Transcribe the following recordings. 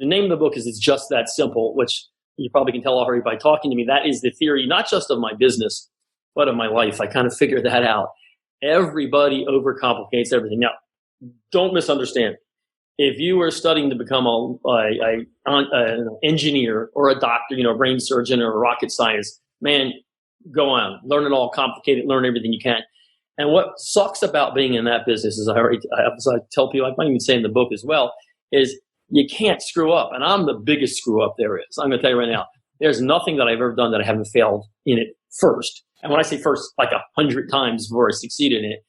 the name of the book is It's Just That Simple, which you probably can tell already by talking to me. That is the theory, not just of my business, but of my life. I kind of figured that out. Everybody overcomplicates everything. Now, don't misunderstand. If you are studying to become an engineer or a doctor, a brain surgeon or a rocket scientist, man, go on, learn it all, complicate it, learn everything you can. And what sucks about being in that business is, as I tell people, I might even say in the book as well, is you can't screw up. And I'm the biggest screw up there is. I'm going to tell you right now, there's nothing that I've ever done that I haven't failed in it first. And when I say first, like 100 times before I succeeded in it.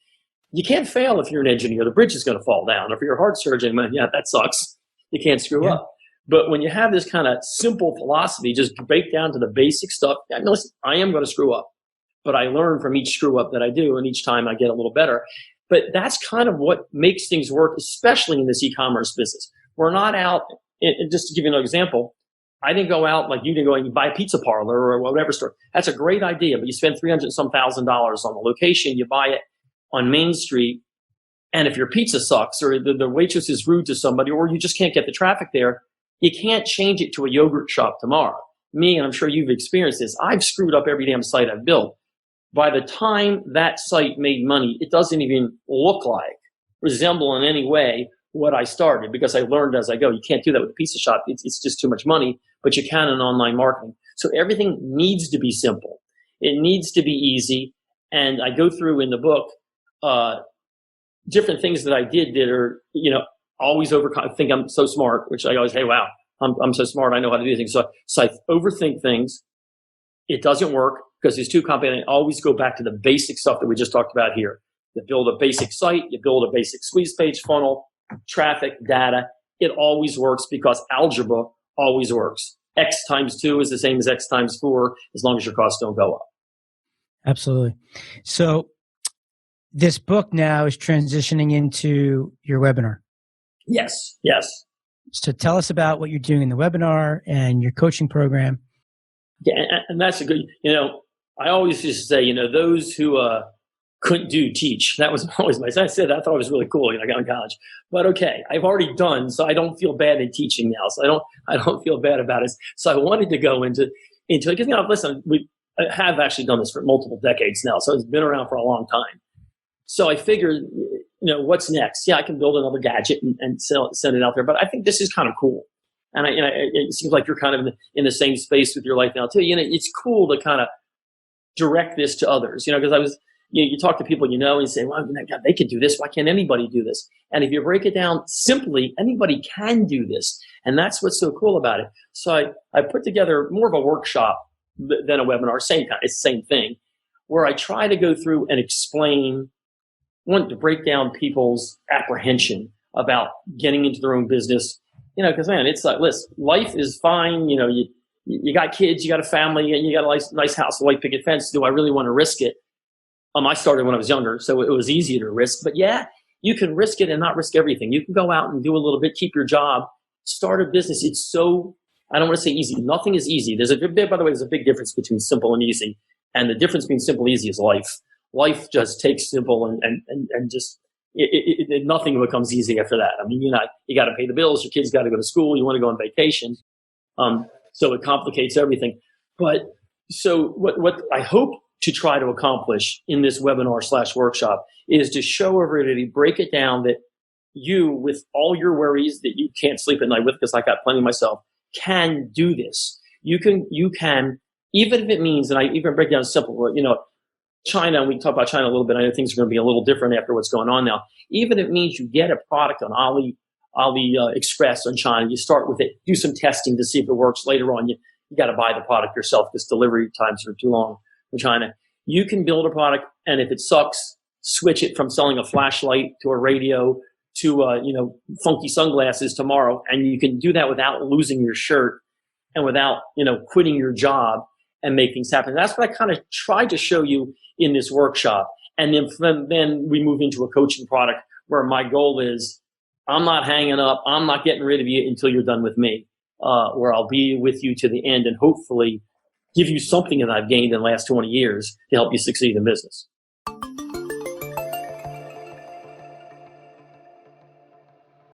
You can't fail if you're an engineer. The bridge is going to fall down. If you're a heart surgeon, man, yeah, that sucks. You can't screw up. But when you have this kind of simple philosophy, just break down to the basic stuff. Listen, I am going to screw up, but I learn from each screw up that I do, and each time I get a little better. But that's kind of what makes things work, especially in this e-commerce business. We're not out, and just to give you another example, I didn't go out like you didn't go and buy a pizza parlor or whatever store. That's a great idea, but you spend $300,000 on the location, you buy it on Main Street, and if your pizza sucks or the waitress is rude to somebody or you just can't get the traffic there, you can't change it to a yogurt shop tomorrow. Me, and I'm sure you've experienced this, I've screwed up every damn site I've built. By the time that site made money, it doesn't even look like, resemble in any way what I started, because I learned as I go. You can't do that with a pizza shop. It's just too much money, but you can in online marketing. So everything needs to be simple. It needs to be easy. And I go through in the book different things that I did that are, always I think I'm so smart, which I always say, wow, I'm so smart. I know how to do things. So I overthink things. It doesn't work because it's too complicated. I always go back to the basic stuff that we just talked about here. You build a basic site, you build a basic squeeze page funnel, traffic, data. It always works because algebra always works. X times 2 is the same as X times 4 as long as your costs don't go up. Absolutely. So this book now is transitioning into your webinar. Yes. So tell us about what you're doing in the webinar and your coaching program. Yeah, and that's a good, I always used to say, those who couldn't do teach. That was always I said that, I thought it was really cool, I got in college. But okay, I've already done, so I don't feel bad in teaching now. So I don't feel bad about it. So I wanted to go into it because, listen, I have actually done this for multiple decades now, so it's been around for a long time. So I figured, what's next? Yeah, I can build another gadget and send it out there, but I think this is kind of cool. And it seems like you're kind of in the same space with your life now too. It's cool to kind of direct this to others, because you talk to people and you say, well, God, they could do this. Why can't anybody do this? And if you break it down simply, anybody can do this. And that's what's so cool about it. So I put together more of a workshop than a webinar, it's the same thing, where I try to go through and explain, to break down people's apprehension about getting into their own business. Because man, it's like, listen, life is fine. You got kids, you got a family, and you got a nice house, a white picket fence. Do I really want to risk it? I started when I was younger, so it was easier to risk. But yeah, you can risk it and not risk everything. You can go out and do a little bit, keep your job, start a business. It's so, I don't want to say easy. Nothing is easy. By the way, there's a big difference between simple and easy. And the difference between simple and easy is life. Life just takes simple and just, nothing becomes easy after that. You got to pay the bills. Your kids got to go to school. You want to go on vacation. So it complicates everything. But so what I hope to try to accomplish in this webinar/workshop is to show everybody, break it down that you, with all your worries that you can't sleep at night with, because I got plenty myself, can do this. You can, even if it means, and I even break down simple, China, and we can talk about China a little bit. I know things are going to be a little different after what's going on now. Even if it means you get a product on Ali Express on China, you start with it, do some testing to see if it works. Later on, you got to buy the product yourself because delivery times are too long from China. You can build a product, and if it sucks, switch it from selling a flashlight to a radio to funky sunglasses tomorrow, and you can do that without losing your shirt and without quitting your job and make things happen. That's what I kind of tried to show you in this workshop. And then we move into a coaching product where my goal is, I'm not hanging up, I'm not getting rid of you until you're done with me, where I'll be with you to the end and hopefully give you something that I've gained in the last 20 years to help you succeed in business.